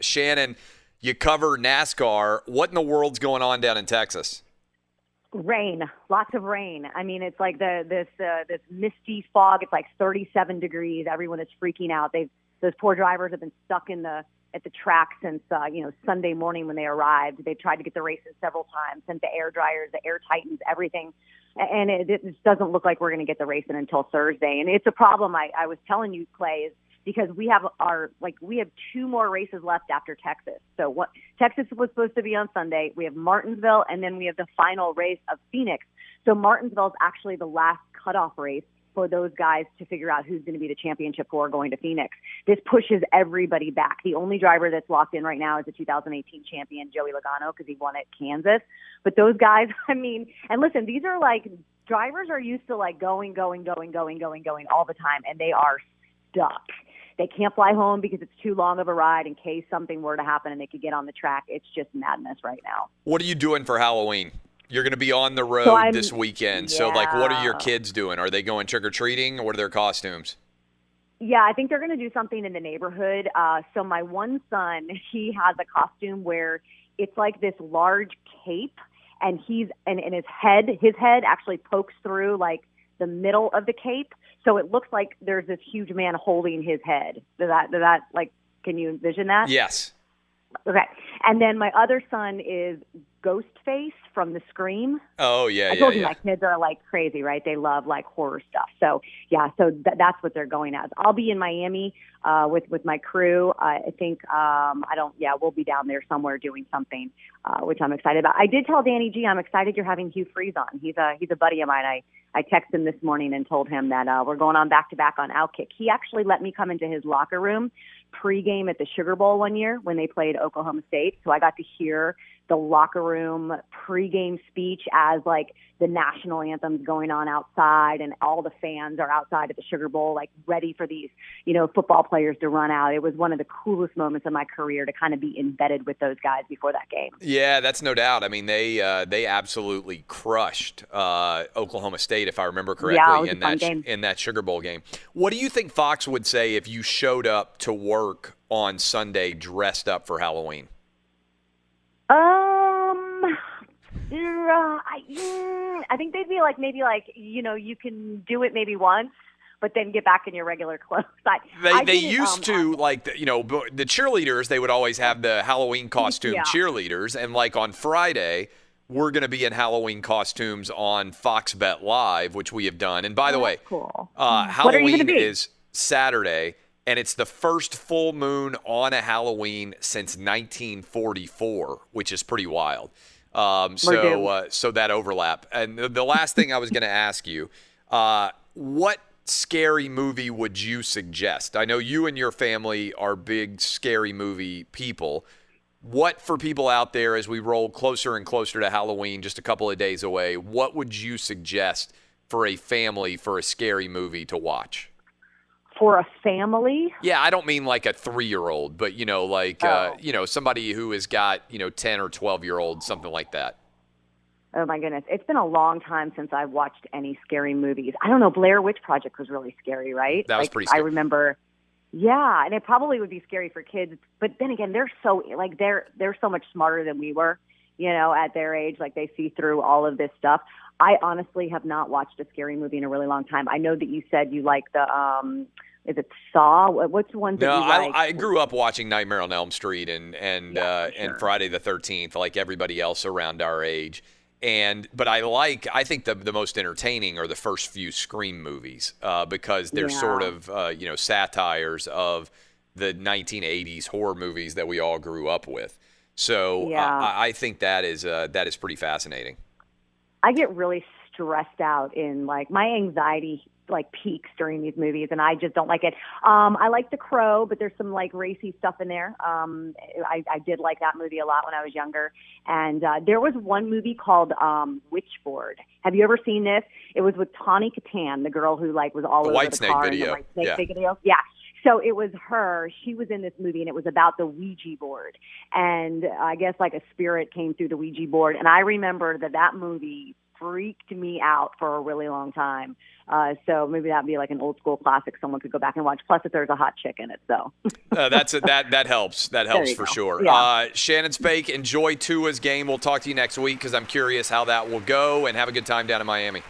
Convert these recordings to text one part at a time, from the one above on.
Shannon, you cover NASCAR. What in the world's going on down in Texas? Rain, lots of rain. I mean, it's like this misty fog. It's like 37 degrees. Everyone is freaking out. Those poor drivers have been stuck at the track since Sunday morning when they arrived. They tried to get the races several times, sent the air dryers, the air titans, everything, and it doesn't look like we're going to get the race in until Thursday. And it's a problem. I was telling you, Clay, is because we have two more races left after Texas. So Texas was supposed to be on Sunday. We have Martinsville, and then we have the final race of Phoenix. So Martinsville is actually the last cutoff race for those guys to figure out who's going to be the championship for going to Phoenix. This pushes everybody back. The only driver that's locked in right now is the 2018 champion, Joey Logano, because he won at Kansas. But those guys, I mean, and listen, these are like, drivers are used to like going all the time, and they are stuck. They can't fly home because it's too long of a ride in case something were to happen and they could get on the track. It's just madness right now. What are you doing for Halloween? You're going to be on the road this weekend. Yeah. So, what are your kids doing? Are they going trick-or-treating, or what are their costumes? Yeah, I think they're going to do something in the neighborhood. So my one son, he has a costume where it's like this large cape, and his head actually pokes through like the middle of the cape. So it looks like there's this huge man holding his head. Does that can you envision that? Yes. Okay. And then my other son is Ghostface from the Scream. Oh, yeah, I told you my kids are like crazy, right? They love like horror stuff. So, yeah, that's what they're going as. I'll be in Miami with my crew. I think, we'll be down there somewhere doing something, which I'm excited about. I did tell Danny G, I'm excited you're having Hugh Freeze on. He's a buddy of mine. I texted him this morning and told him that we're going on back-to-back on Outkick. He actually let me come into his locker room pregame at the Sugar Bowl one year when they played Oklahoma State. So I got to hear the locker room pregame speech as like the national anthem's going on outside, and all the fans are outside at the Sugar Bowl, like ready for these, football players to run out. It was one of the coolest moments of my career to kind of be embedded with those guys before that game. Yeah, that's no doubt. I mean, they absolutely crushed Oklahoma State, if I remember correctly, in that Sugar Bowl game. What do you think Fox would say if you showed up to work on Sunday dressed up for Halloween? I think they'd be like, maybe like, you can do it maybe once, but then get back in your regular clothes. They used to, like, the cheerleaders, they would always have the Halloween costume cheerleaders. And like on Friday, we're going to be in Halloween costumes on Fox Bet Live, which we have done. And by the way, cool. Halloween is Saturday, and it's the first full moon on a Halloween since 1944, which is pretty wild. So that overlap. And the last thing I was going to ask you, what scary movie would you suggest? I know you and your family are big scary movie people. What, for people out there, as we roll closer and closer to Halloween, just a couple of days away, what would you suggest for a family for a scary movie to watch? For a family? Yeah, I don't mean like a 3-year-old, but, somebody who has got, 10 or 12-year-olds, something like that. Oh, my goodness. It's been a long time since I've watched any scary movies. I don't know. Blair Witch Project was really scary, right? That was pretty scary. I remember. Yeah, and it probably would be scary for kids. But then again, they're so much smarter than we were, at their age. Like, they see through all of this stuff. I honestly have not watched a scary movie in a really long time. I know that you said you like the, is it Saw? What's the one that you like? I grew up watching Nightmare on Elm Street and Friday the 13th, like everybody else around our age. But I think the most entertaining are the first few Scream movies because they're sort of, satires of the 1980s horror movies that we all grew up with. So I think that is pretty fascinating. I get really stressed out in like my anxiety like peaks during these movies, and I just don't like it. I like The Crow, but there's some like racy stuff in there. I did like that movie a lot when I was younger. And there was one movie called Witchboard. Have you ever seen this? It was with Tawny Katan, the girl who like was all over the car in the White Snake video. Yeah. So it was her. She was in this movie, and it was about the Ouija board. And I guess like a spirit came through the Ouija board. And I remember that movie freaked me out for a really long time. So maybe that'd be like an old school classic someone could go back and watch. Plus, if there's a hot chick in it, so that helps. That helps for sure. Yeah. Shannon Spake, enjoy Tua's game. We'll talk to you next week because I'm curious how that will go. And have a good time down in Miami.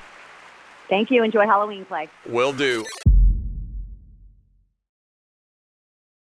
Thank you. Enjoy Halloween play. Will do.